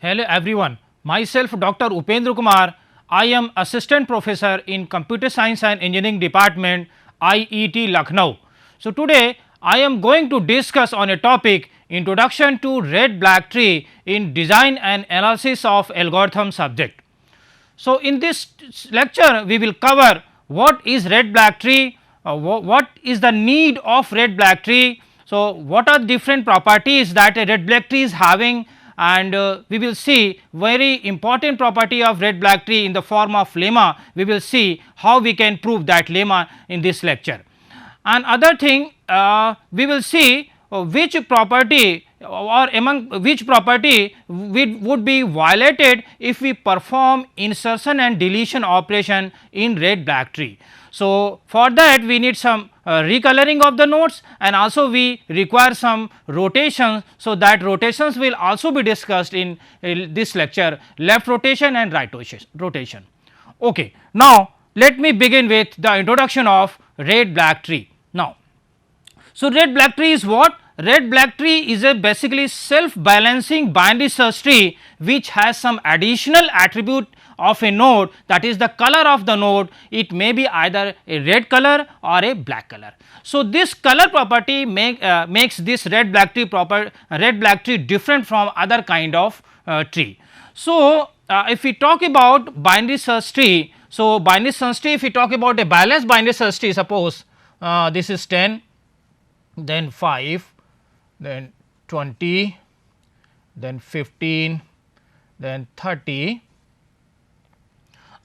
Hello everyone, myself Dr. Upendra Kumar. I am Assistant Professor in Computer Science and Engineering Department, IET Lucknow. So today I am going to discuss on a topic Introduction to Red Black Tree in Design and Analysis of Algorithm subject. So in this lecture we will cover what is red black tree, what is the need of red black tree. So what are different properties that a red black tree is having, and we will see very important property of red black tree in the form of lemma. We will see how we can prove that lemma in this lecture. And other thing, we will see which property or among which property would be violated if we perform insertion and deletion operation in red black tree. So for that we need some recoloring of the nodes, and also we require some rotation. So that rotations will also be discussed in this lecture, left rotation and right rotation. Okay. Now let me begin with the introduction of red black tree. Now, so red black tree is what? Red black tree is a basically self balancing binary search tree which has some additional attribute of a node, that is the color of the node. It may be either a red color or a black color. So this color property makes this red black tree different from other kind of tree. So if we talk about binary search tree, so binary search tree, if we talk about a balanced binary search tree, suppose this is 10, then 5, then 20, then 15, then 30,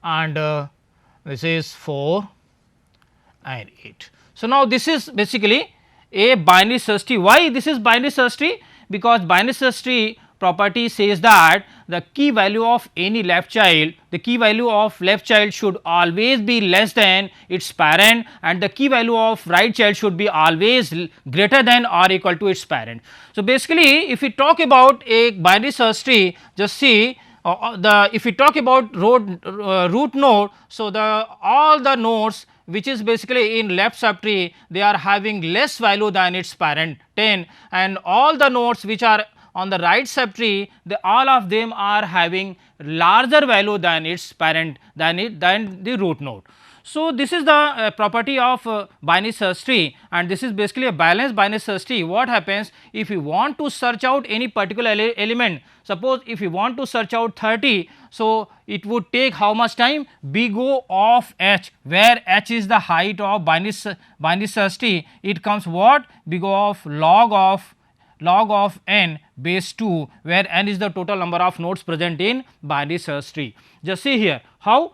and this is 4 and 8. So now this is basically a binary search tree. Why this is binary search tree? Because binary search tree property says that the key value of any left child, the key value of left child should always be less than its parent, and the key value of right child should be always greater than or equal to its parent. So basically if we talk about a binary search tree, just see if we talk about root node, so all the nodes which is basically in left subtree, they are having less value than its parent 10, and all the nodes which are on the right subtree, all of them are having larger value than its parent, than the root node. So this is the property of binary search tree, and this is basically a balanced binary search tree. What happens if we want to search out any particular element? Suppose if we want to search out 30, so it would take how much time? Big O of h, where h is the height of binary search tree. It comes what? Big O of log of n base 2, where n is the total number of nodes present in binary search tree. Just see here how.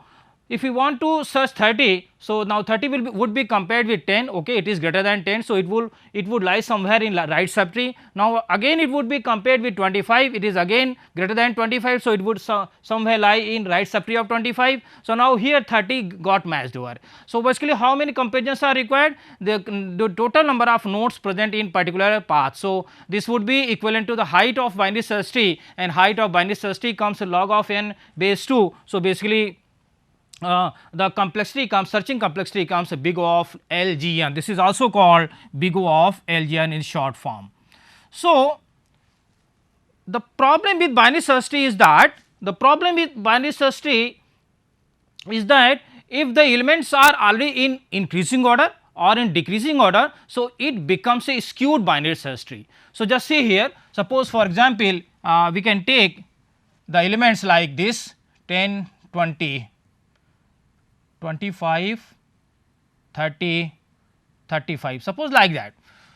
If we want to search 30, so now 30 would be compared with 10, okay, it is greater than 10, so it would lie somewhere in right subtree. Now again it would be compared with 25, it is again greater than 25, so it would somewhere lie in right subtree of 25. So now here 30 got matched over. So basically how many comparisons are required? The total number of nodes present in particular path. So this would be equivalent to the height of binary search tree, and height of binary search tree comes log of n base 2. So basically the complexity comes, searching complexity comes big O of LGN. This is also called big O of LGN in short form. So the problem with binary search tree is that if the elements are already in increasing order or in decreasing order, so it becomes a skewed binary search tree. So just see here, suppose for example we can take the elements like this 10, 20, 25, 30, 35, suppose like that.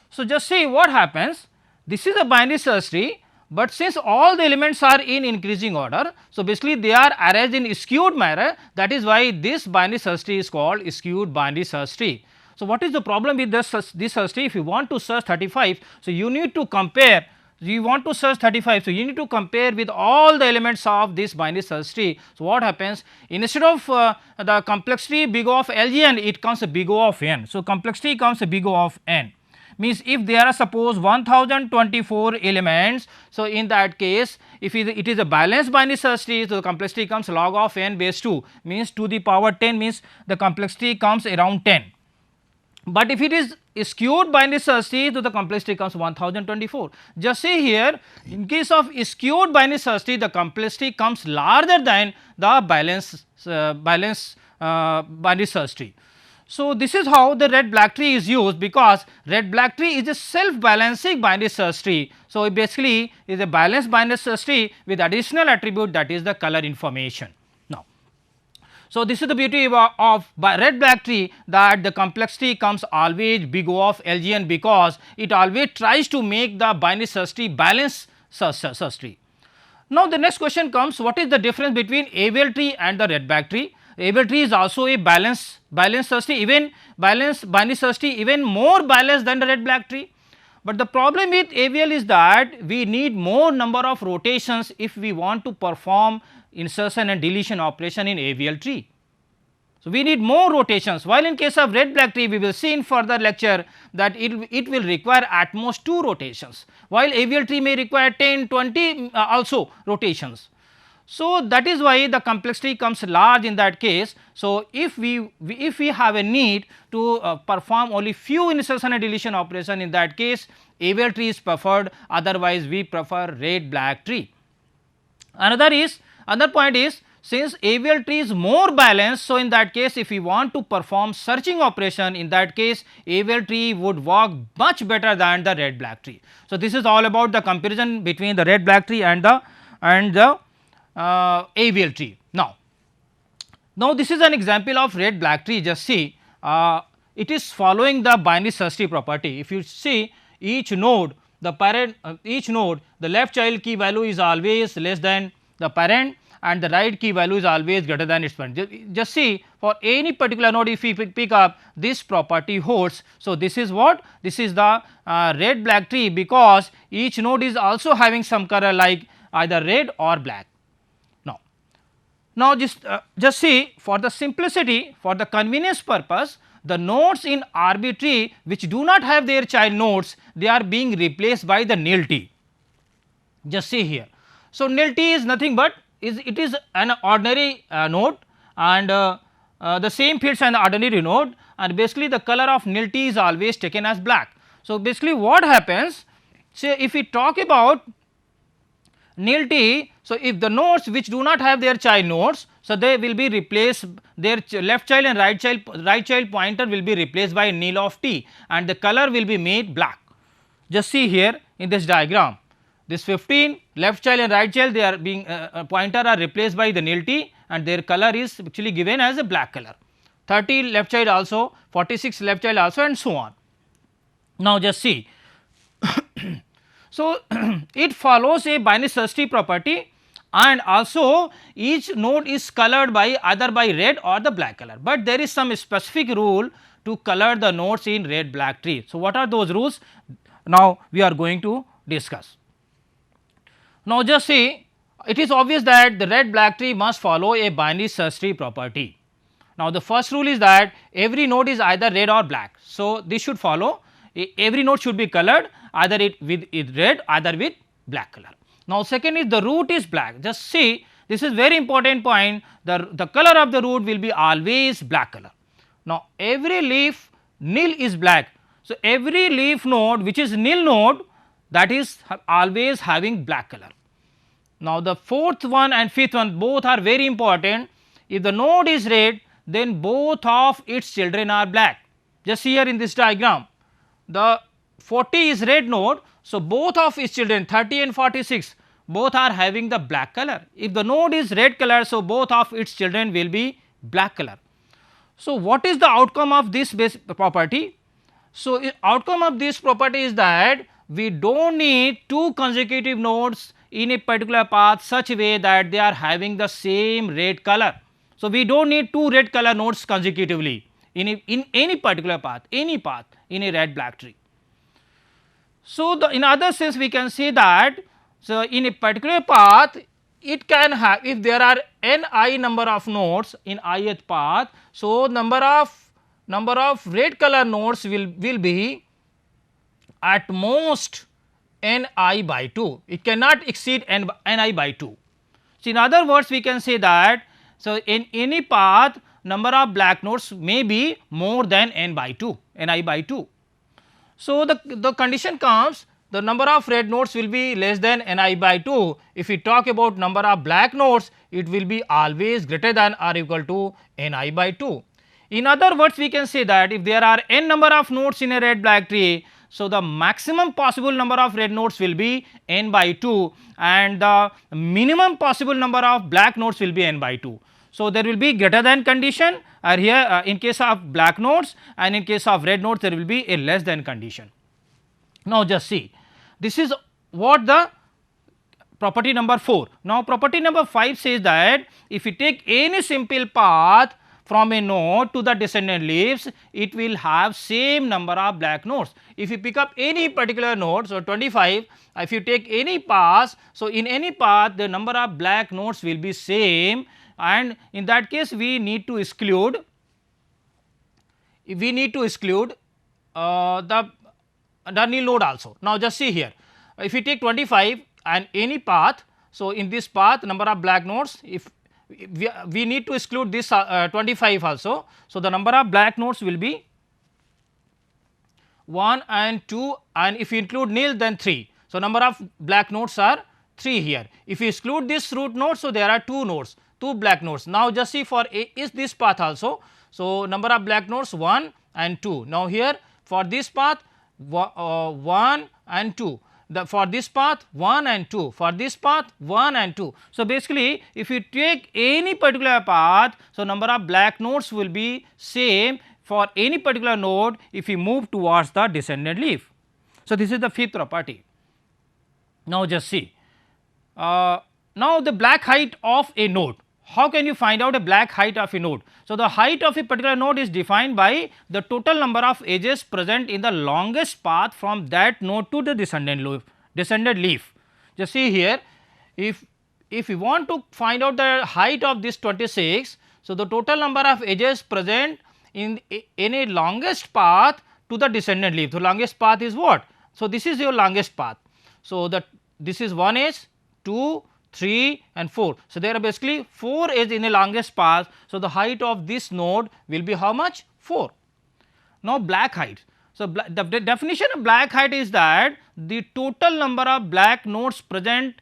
So just see what happens. This is a binary search tree, but since all the elements are in increasing order, so basically they are arranged in skewed manner. That is why this binary search tree is called skewed binary search tree. So what is the problem with this search tree? If you want to search 35, so you need to compare. You want to search 35, so you need to compare with all the elements of this binary search tree. So what happens? Instead of the complexity big O of LGN, it comes a big O of n. So complexity comes a big O of n. Means if there are suppose 1024 elements, so in that case if it is a balanced binary search tree, so the complexity comes log of n base 2, means to the power 10, means the complexity comes around 10. But if it is skewed binary search tree, so the complexity comes 1024. Just see here, in case of skewed binary search tree, the complexity comes larger than the balance binary search tree. So, this is how the red black tree is used, because red black tree is a self balancing binary search tree. So, it basically is a balanced binary search tree with additional attribute, that is the color information. Now, so this is the beauty of red black tree, that the complexity comes always big O of LGN, because it always tries to make the binary search tree balanced search tree. Now, the next question comes, what is the difference between AVL tree and the red black tree? AVL tree is also a balanced search tree, even balanced binary search tree, even more balanced than the red black tree. But the problem with AVL is that we need more number of rotations if we want to perform insertion and deletion operation in AVL tree. So, we need more rotations, while in case of red black tree we will see in further lecture that it will require at most 2 rotations, while AVL tree may require 10, 20 also rotations. So, that is why the complexity comes large in that case. So, if we have a need to perform only few insertion and deletion operation, in that case AVL tree is preferred, otherwise we prefer red black tree. Another point is, since AVL tree is more balanced, so in that case if we want to perform searching operation, in that case AVL tree would work much better than the red black tree. So, this is all about the comparison between the red black tree and the AVL tree. Now this is an example of red black tree. Just see, it is following the binary search tree property. If you see each node, the parent each node, the left child key value is always less than the parent, and the right key value is always greater than its parent. Just see, for any particular node, if we pick up this property holds. So, this is what? This is the red black tree, because each node is also having some color like either red or black. Now just see, for the simplicity, for the convenience purpose, the nodes in RB tree which do not have their child nodes, they are being replaced by the nil T. Just see here. So, nil T is nothing but it is an ordinary node, and the same fits an ordinary node, and basically the color of nil T is always taken as black. So, basically what happens, say if we talk about nil T, so if the nodes which do not have their child nodes, so they will be replaced, their left child and right child pointer will be replaced by nil of T, and the color will be made black. Just see here in this diagram, this 15 left child and right child, they are being pointer are replaced by the nil T, and their color is actually given as a black color. 30 left child also, 46 left child also, and so on. Now just see. So, it follows a binary search tree property, and also each node is colored by either by red or the black color, but there is some specific rule to color the nodes in red black tree. So, what are those rules? Now, we are going to discuss. Now, just see, it is obvious that the red black tree must follow a binary search tree property. Now, the first rule is that every node is either red or black. So, this should follow, every node should be colored either with red, either with black color. Now, second is the root is black. Just see, this is very important point, the color of the root will be always black color. Now, every leaf nil is black. So, every leaf node which is nil node, that is always having black color. Now, the fourth one and fifth one both are very important. If the node is red, then both of its children are black. Just see here in this diagram, the 40 is red node. So, both of its children 30 and 46 both are having the black color. If the node is red color, so both of its children will be black color. So, what is the outcome of this base property? So, outcome of this property is that we do not need 2 consecutive nodes in a particular path such a way that they are having the same red color. So, we do not need 2 red color nodes consecutively in any particular path, any path in a red black tree. So, in other sense we can say that, so in a particular path it can have, if there are n number of nodes in ith path, so number of red color nodes will be at most ni by 2, it cannot exceed ni by 2. So, in other words we can say that, so in any path number of black nodes may be more than n by 2, ni by 2. So, the condition comes, the number of red nodes will be less than Ni by 2. If we talk about number of black nodes, it will be always greater than or equal to Ni by 2. In other words, we can say that if there are n number of nodes in a red black tree, so the maximum possible number of red nodes will be n by 2 and the minimum possible number of black nodes will be n by 2. So, there will be greater than condition here in case of black nodes, and in case of red nodes there will be a less than condition. Now, just see, this is what the property number 4. Now, property number 5 says that if we take any simple path from a node to the descendant leaves, it will have same number of black nodes. If you pick up any particular node, so 25, if you take any path, so in any path the number of black nodes will be same, and in that case we need to exclude the nil node also. Now, just see here, if you take 25 and any path, so in this path number of black nodes, if we need to exclude this 25 also. So, the number of black nodes will be 1 and 2, and if you include nil then 3. So, number of black nodes are 3 here. If you exclude this root node, so there are 2 nodes, 2 black nodes. Now, just see for is this path also. So, number of black nodes 1 and 2. Now, here for this path 1 and 2. For this path 1 and 2, for this path 1 and 2. So, basically if you take any particular path, so number of black nodes will be same for any particular node if we move towards the descendant leaf. So, this is the fifth property. Now, just see, now the black height of a node. How can you find out a black height of a node? So, the height of a particular node is defined by the total number of edges present in the longest path from that node to the descendant leaf. Just see here, if we want to find out the height of this 26, so the total number of edges present in a longest path to the descendant leaf. The longest path is what? So, this is your longest path. So, this is 1 edge, 2, 3 and 4. So, there are basically 4 edges in the longest path. So, the height of this node will be how much? 4. Now, black height. So, the definition of black height is that the total number of black nodes present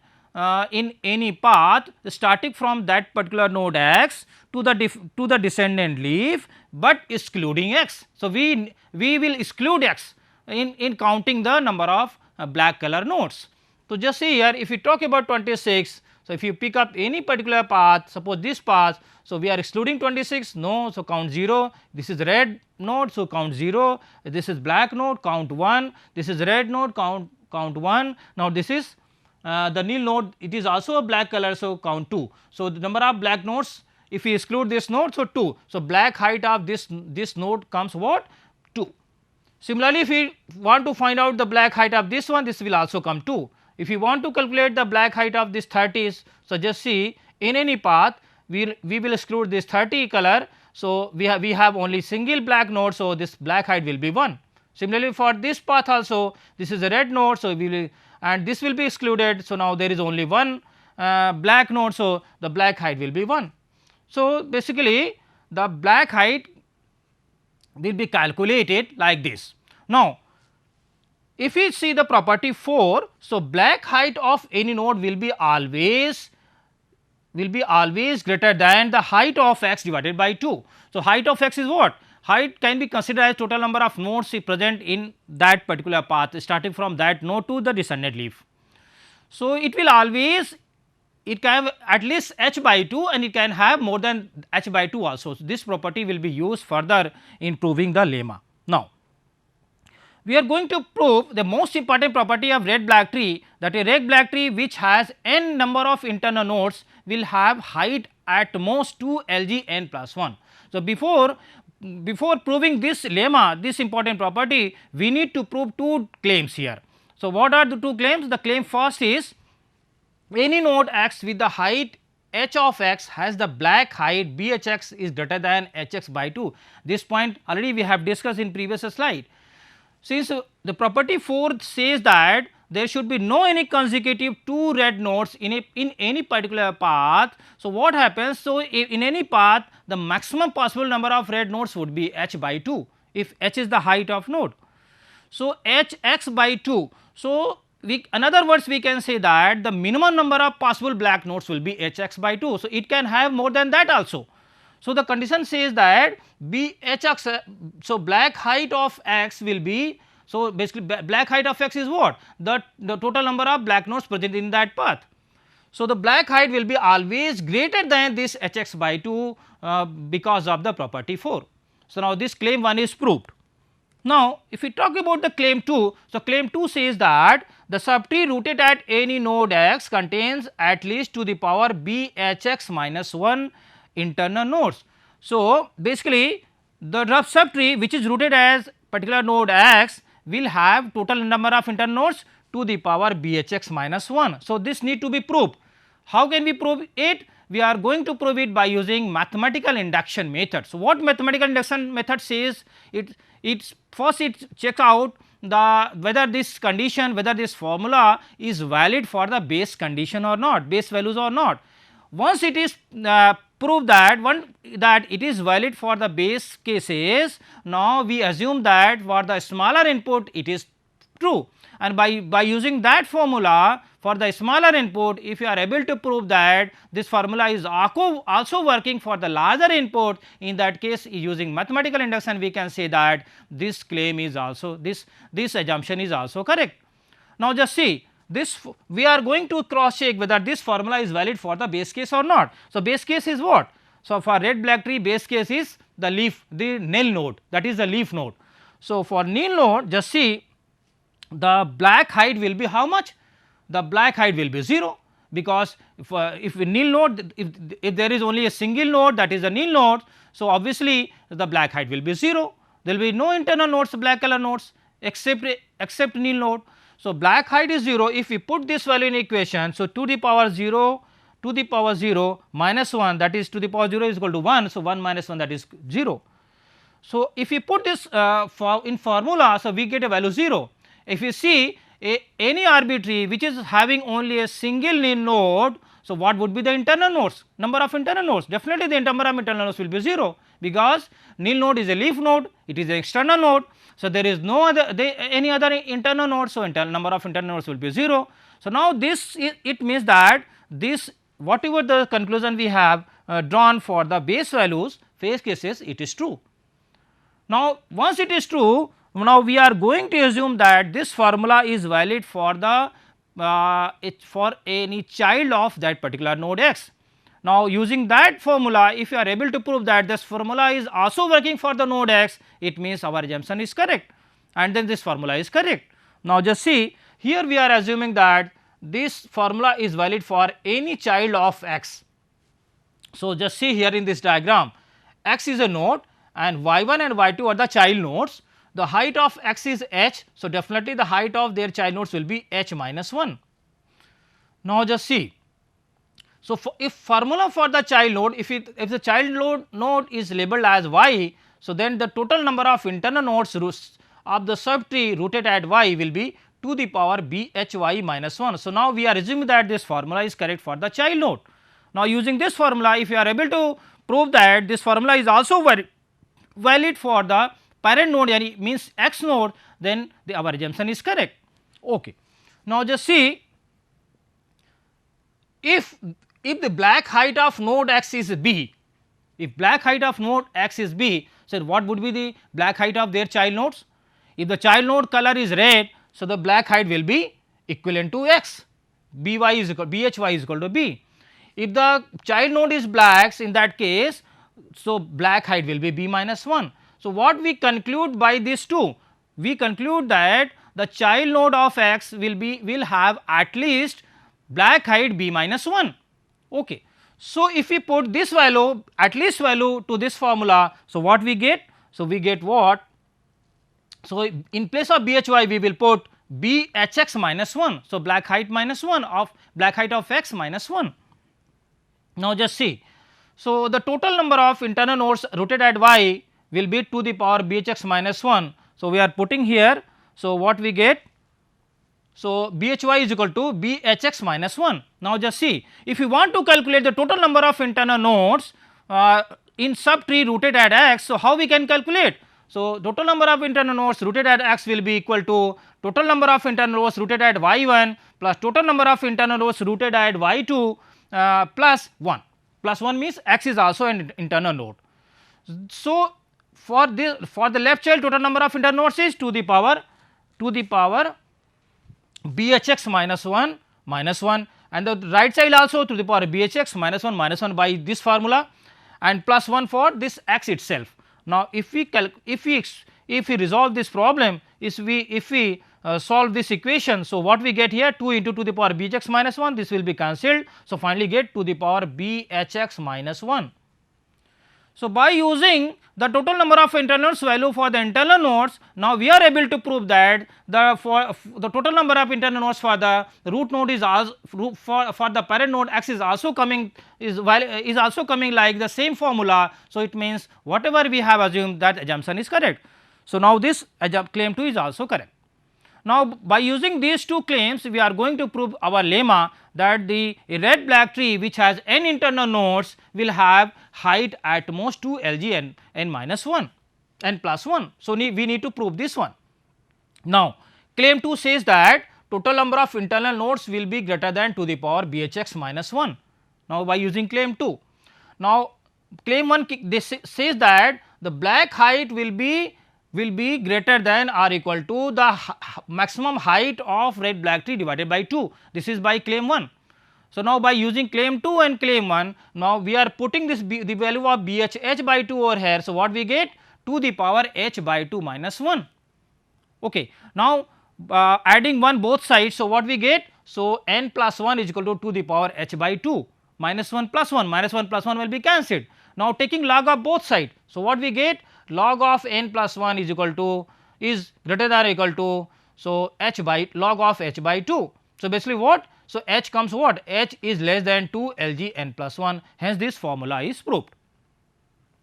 in any path starting from that particular node x to the descendant leaf, but excluding x. So, we will exclude x in counting the number of black color nodes. So, just see here, if we talk about 26, so if you pick up any particular path, suppose this path, so we are excluding 26, no, so count 0, this is red node, so count 0, this is black node, count 1, this is red node, count 1, now this is the nil node, it is also a black color, so count 2. So, the number of black nodes, if we exclude this node, so 2, so black height of this node comes what? 2. Similarly, if we want to find out the black height of this one, this will also come 2. If you want to calculate the black height of this 30s, so just see, in any path we will exclude this 30 color. So, we have only single black node, so this black height will be 1. Similarly, for this path also, this is a red node, so we will, and this will be excluded. So, now there is only one black node, so the black height will be 1. So, basically the black height will be calculated like this. Now, if we see the property 4, so black height of any node will be always greater than the height of x divided by 2. So, height of x is what? Height can be considered as total number of nodes present in that particular path starting from that node to the descendant leaf. So, it will always, it can have at least h by 2 and it can have more than h by 2 also. So, this property will be used further in proving the lemma. Now, we are going to prove the most important property of red black tree, that a red black tree which has n number of internal nodes will have height at most 2 Lg n plus 1. So, before proving this lemma, this important property, we need to prove 2 claims here. So, what are the 2 claims? The claim first is any node x with the height h of x has the black height bhx is greater than hx by 2. This point already we have discussed in previous slide. Since the property 4 says that there should be no any consecutive 2 red nodes in any particular path. So, what happens? So, in any path the maximum possible number of red nodes would be h by 2 if h is the height of node. So, h x by 2. So, in other words we can say that the minimum number of possible black nodes will be h x by 2. So, it can have more than that also. So, the condition says that b h x, so black height of x will be, so basically black height of x is what? The total number of black nodes present in that path. So, the black height will be always greater than this h x by 2 because of the property 4. So, now this claim 1 is proved. Now, if we talk about the claim 2, so claim 2 says that the subtree rooted at any node x contains at least to the power b h x minus 1 internal nodes. So, basically the rough subtree which is rooted as particular node x will have total number of internal nodes to the power b h x minus 1. So, this need to be proved. How can we prove it? We are going to prove it by using mathematical induction method. So, what mathematical induction method says? It first it checks out the whether this condition, whether this formula is valid for the base condition or not, base values or not. Once it is proved that it is valid for the base cases, now we assume that for the smaller input it is true, and by using that formula for the smaller input, if you are able to prove that this formula is also working for the larger input, in that case using mathematical induction we can say that this claim is also this assumption is also correct. Now, just see this, we are going to cross check whether this formula is valid for the base case or not. So, base case is what? So, for red black tree base case is the nil node, that is the leaf node. So, for nil node just see the black height will be how much? The black height will be 0, because if nil node, if there is only a single node, that is a nil node. So, obviously the black height will be 0, there will be no internal nodes, black color nodes except nil node. So, black height is 0. If we put this value in equation, so to the power 0 minus 1, that is to the power 0 is equal to 1. So, 1 minus 1, that is 0. So, if we put this in formula, so we get a value 0. If you see any arbitrary which is having only a single nil node, so what would be the internal nodes, number of internal nodes? Definitely the number of internal nodes will be 0, because nil node is a leaf node, it is an external node. So, there is no other any other internal node, so number of internal nodes will be 0. So, now this it means that this whatever the conclusion we have drawn for the base values phase cases, it is true. Now, once it is true, now we are going to assume that this formula is valid for the for any child of that particular node x. Now, using that formula, if you are able to prove that this formula is also working for the node x, it means our assumption is correct, and then this formula is correct. Now, just see here we are assuming that this formula is valid for any child of x. So, just see here in this diagram, x is a node and y1 and y2 are the child nodes. The height of x is h. So, definitely the height of their child nodes will be h minus 1. Now, just see. So, if formula for the child node, if the child node is labeled as y, so then the total number of internal nodes of the subtree rooted at y will be to the power b h y minus 1. So, now we are assuming that this formula is correct for the child node. Now, using this formula, if you are able to prove that this formula is also valid for the parent node, means x node, then our assumption is correct. Okay. Now, just see, if the black height of node x is b, if black height of node x is b, so what would be the black height of their child nodes? If the child node color is red, so the black height will be equivalent to x, by is equal, bhy is equal to b. If the child node is blacks, in that case, so black height will be b minus 1. So, what we conclude by this two? We conclude that the child node of x will have at least black height b minus 1. Okay. So, if we put this value, at least value to this formula, so what we get? So, we get what? So, in place of bhy we will put bhx minus 1. So, black height minus 1 of black height of x minus 1. Now, just see. So, the total number of internal nodes rooted at y will be to the power bhx minus 1. So, we are putting here. So, what we get? So, bhy is equal to bhx minus 1. Now, just see, if you want to calculate the total number of internal nodes in subtree rooted at x, so how we can calculate? So, total number of internal nodes rooted at x will be equal to total number of internal nodes rooted at y1 plus total number of internal nodes rooted at y2 plus 1. Plus 1 means x is also an internal node. So, for the left child total number of internal nodes is to the power bhx minus 1 and the right child also to the power bhx minus 1 by this formula and plus 1 for this x itself. Now, if we resolve this problem, if we solve this equation, so what we get here 2 into to the power bhx minus 1, this will be cancelled. So, finally get to the power bhx minus 1. So, by using the total number of internal nodes value for the internal nodes, now we are able to prove that the total number of internal nodes for the root node is also for the parent node x is also coming like the same formula. So, it means whatever we have assumed, that assumption is correct. So, now this claim 2 is also correct. Now, by using these two claims, we are going to prove our lemma that the red black tree which has n internal nodes will have height at most 2 LG n minus 1 n plus 1. So, we need to prove this one. Now, claim 2 says that total number of internal nodes will be greater than to the power bhx minus 1. Now, by using claim 2. Now, claim 1 this says that the black height will be greater than or equal to the maximum height of red black tree divided by 2. This is by claim 1. So, now by using claim 2 and claim 1, now we are putting this the value of bh by 2 over here. So, what we get to the power h by 2 minus 1. Okay. Now, adding 1 both sides. So, what we get? So, n plus 1 is equal to the power h by 2 minus 1 plus 1 will be cancelled. Now, taking log of both sides. So, what we get? Log of n plus 1 is equal to greater than or equal to, so h by log of h by 2. So, basically what? So, h comes what? H is less than 2 Lg n plus 1, hence this formula is proved.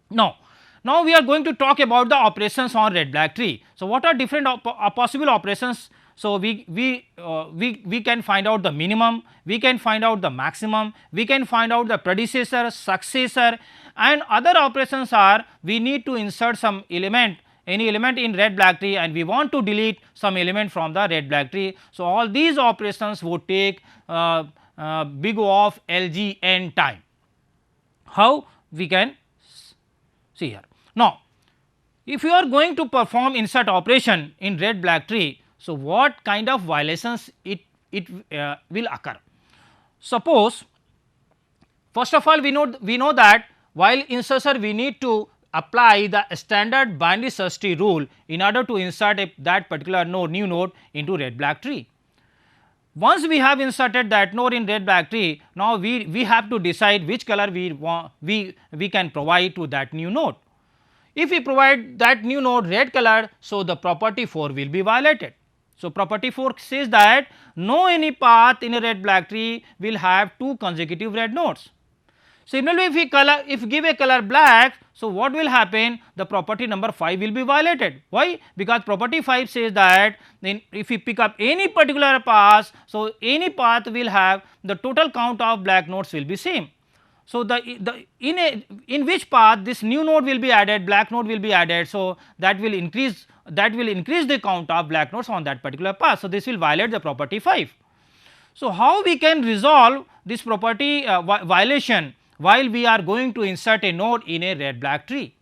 Now, we are going to talk about the operations on red black tree. So, what are different possible operations? So, we can find out the minimum, we can find out the maximum, we can find out the predecessor, successor, and other operations are we need to insert some element, any element in red black tree, and we want to delete some element from the red black tree. So, all these operations would take big O of Lg n time. How we can see here? Now, if you are going to perform insert operation in red black tree, so what kind of violations it will occur? Suppose first of all we know that while insertion we need to apply the standard binary search tree rule in order to insert that particular node, new node into red black tree. Once we have inserted that node in red black tree, now we have to decide which color we can provide to that new node. If we provide that new node red color, so the property 4 will be violated. So, property 4 says that no any path in a red black tree will have 2 consecutive red nodes. Similarly, if we give a color black, so what will happen? The property number 5 will be violated. Why? Because property 5 says that then if we pick up any particular path, so any path will have the total count of black nodes will be same. So, in which path this new node will be added, black node will be added. So, that will increase the count of black nodes on that particular path. So, this will violate the property 5. So, how we can resolve this property violation while we are going to insert a node in a red black tree?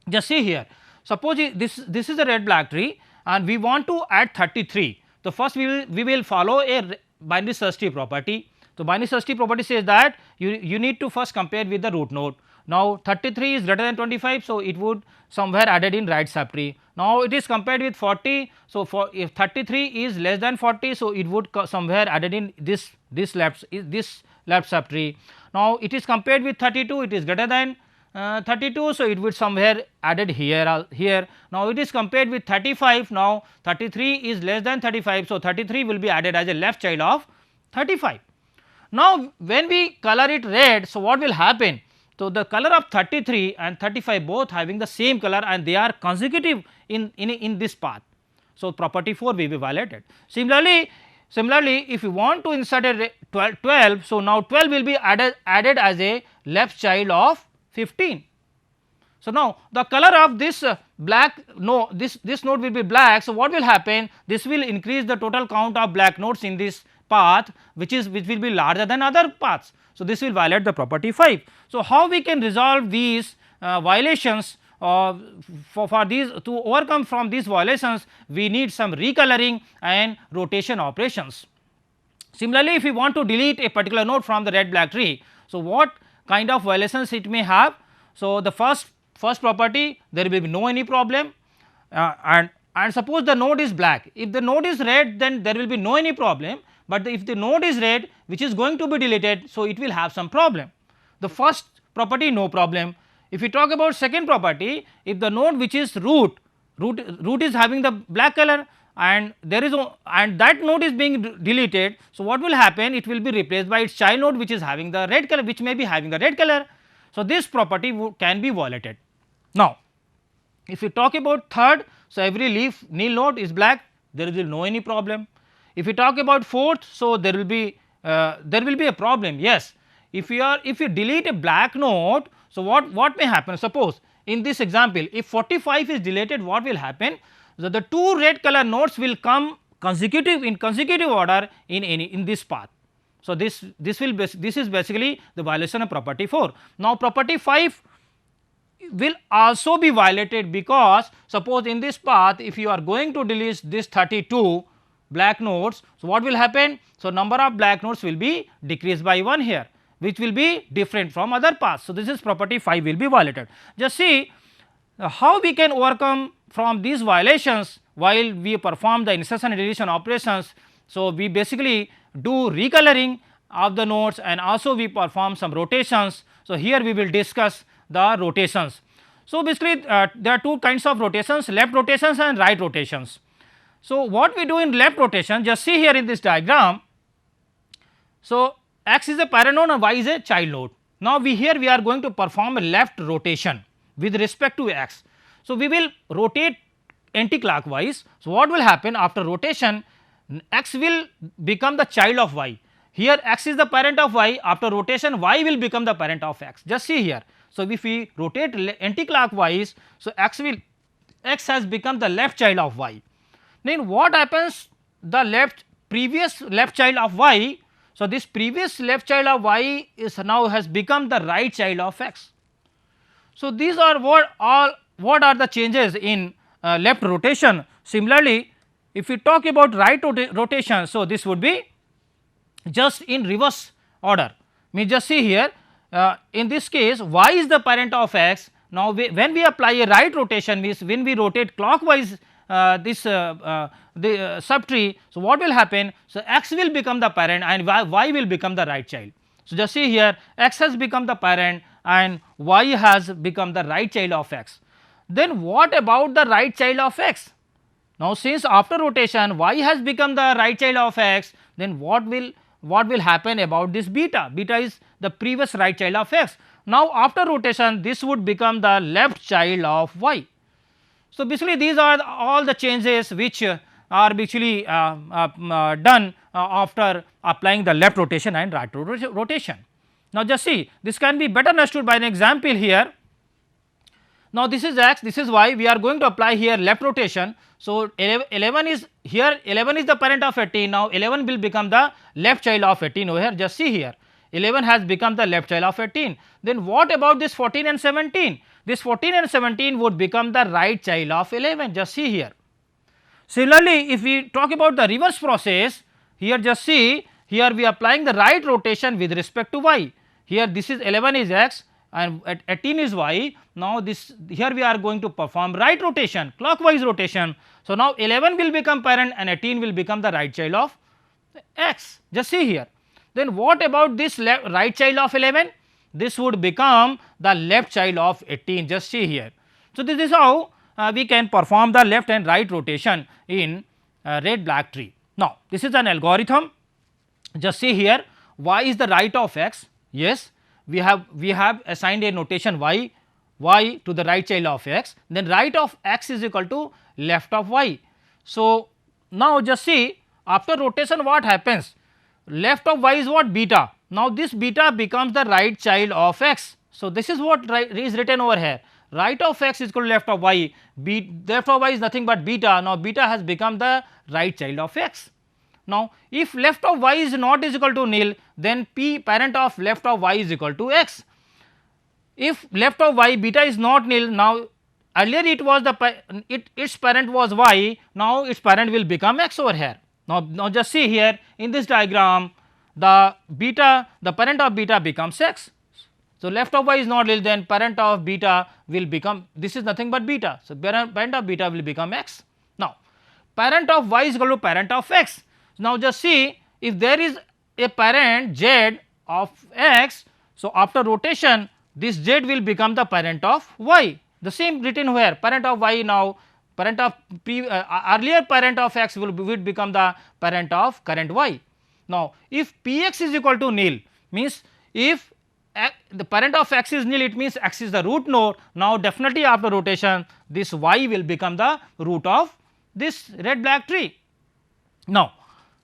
Just see here, suppose this is a red black tree and we want to add 33. So, first we will follow a binary search tree property. So, binary search tree property says that you need to first compare with the root node. Now, 33 is greater than 25. So, it would somewhere added in right subtree. Now, it is compared with 40. So, if 33 is less than 40, so it would somewhere added in this left subtree. Now, it is compared with 32, it is greater than 32. So, it would somewhere added here. Now, it is compared with 35. Now, 33 is less than 35. So, 33 will be added as a left child of 35. Now, when we color it red, so what will happen? So, the color of 33 and 35 both having the same color and they are consecutive in this path. So, property 4 will be violated. Similarly, if you want to insert a 12, so now 12 will be added as a left child of 15. So, now the color of this black, no, this node will be black. So, what will happen? This will increase the total count of black nodes in this path, which will be larger than other paths. So, this will violate the property 5. So, how we can resolve these violations? For these, to overcome from these violations, we need some recoloring and rotation operations. Similarly, if we want to delete a particular node from the red black tree, so what kind of violations it may have? So, the first property, there will be no any problem, and suppose the node is black. If the node is red, then there will be no any problem, but if the node is red which is going to be deleted, so it will have some problem. The first property, no problem. If we talk about second property, if the node which is root is having the black color, and there is and that node is being deleted, so what will happen? It will be replaced by its child node which is having the red color, which may be having the red color. So, this property can be violated. Now, if we talk about third, so every leaf nil node is black, there is no any problem. If we talk about fourth, so there will be a problem. Yes, if you delete a black node, so what may happen? Suppose in this example, if 45 is deleted, what will happen? So, the two red color nodes will come in consecutive order in this path. So, this is basically the violation of property 4. Now, property 5 will also be violated, because suppose in this path, if you are going to delete this 32 black nodes, so what will happen? So, number of black nodes will be decreased by 1 here, which will be different from other paths. So, this is property 5 will be violated. Just see how we can overcome from these violations while we perform the insertion and deletion operations. So, we basically do recoloring of the nodes, and also we perform some rotations. So, here we will discuss the rotations. So, basically there are two kinds of rotations, left rotations and right rotations. So, what we do in left rotation, just see here in this diagram. So, x is a parent node and y is a child node. Now, we are going to perform a left rotation with respect to x. So, we will rotate anti-clockwise. So, what will happen after rotation? X will become the child of y. Here x is the parent of y, after rotation y will become the parent of x. Just see here. So, if we rotate anti-clockwise, so x has become the left child of y. Then what happens? The previous left child of y. So, this previous left child of y is now has become the right child of x. So, these are what are the changes in left rotation. Similarly, if we talk about right rotation, so this would be just in reverse order. Me just see here, in this case y is the parent of x. Now, when we apply a right rotation, means when we rotate clockwise this the subtree, so what will happen? So, x will become the parent and y will become the right child. So, just see here, x has become the parent and y has become the right child of x. Then what about the right child of x? Now, since after rotation y has become the right child of x, then what will happen about this beta? Beta is the previous right child of x. Now, after rotation this would become the left child of y. So, basically these are all the changes which are basically done after applying the left rotation and right rotation. Now, just see, this can be better understood by an example here. Now, this is x, this is y, we are going to apply here left rotation. So, 11 is here, 11 is the parent of 18. Now, 11 will become the left child of 18 over here. Just see here, 11 has become the left child of 18. Then what about this 14 and 17? This 14 and 17 would become the right child of 11. Just see here. Similarly, if we talk about the reverse process, here just see, here we are applying the right rotation with respect to y. Here this is 11 is x and 18 is y. Now, this here we are going to perform right rotation, clockwise rotation. So, now 11 will become parent and 18 will become the right child of x. Just see here. Then what about this right child of 11? This would become the left child of 18. Just see here. So, this is how we can perform the left and right rotation in red black tree. Now, this is an algorithm. Just see here, y is the right of x. Yes, we have assigned a notation y to the right child of x, then right of x is equal to left of y. So, now just see, after rotation what happens? Left of y is what? Beta. Now, this beta becomes the right child of x. So, this is what is written over here, right of x is equal to left of y, left of y is nothing but beta. Now, beta has become the right child of x. Now, if left of y is not is equal to nil, then p parent of left of y is equal to x. If left of y beta is not nil, now earlier it was its parent was y, now its parent will become x over here. Now just see here in this diagram, the parent of beta becomes x. So, left of y is not nil, then parent of beta will become, this is nothing but beta. So, parent of beta will become x. Now, parent of y is equal to parent of x. Now, just see if there is a parent z of x. So, after rotation this z will become the parent of y. The same written here, parent of y, now parent of earlier parent of x will become the parent of current y. Now, if p x is equal to nil, means if the parent of x is nil, it means x is the root node. Now, definitely after rotation this y will become the root of this red black tree. Now,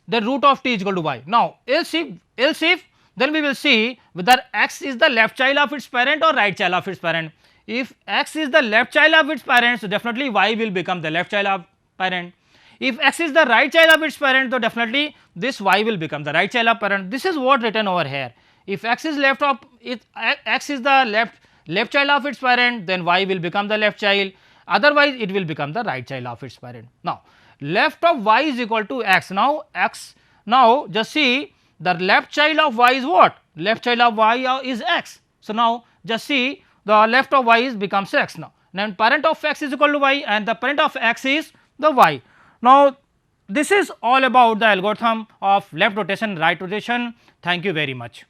the root of t is equal to y. Now, else if then we will see whether x is the left child of its parent or right child of its parent. If x is the left child of its parent, so definitely y will become the left child of parent. If x is the right child of its parent, so definitely this y will become the right child of parent. This is what written over here. If x is left of it, x is the left child of its parent, then y will become the left child. Otherwise, it will become the right child of its parent. Now, left of y is equal to x. Now just see the left child of y is what? Left child of y is x. So, now just see the left of y is becomes x now. Then parent of x is equal to y and the parent of x is the y. Now, this is all about the algorithm of left rotation, right rotation. Thank you very much.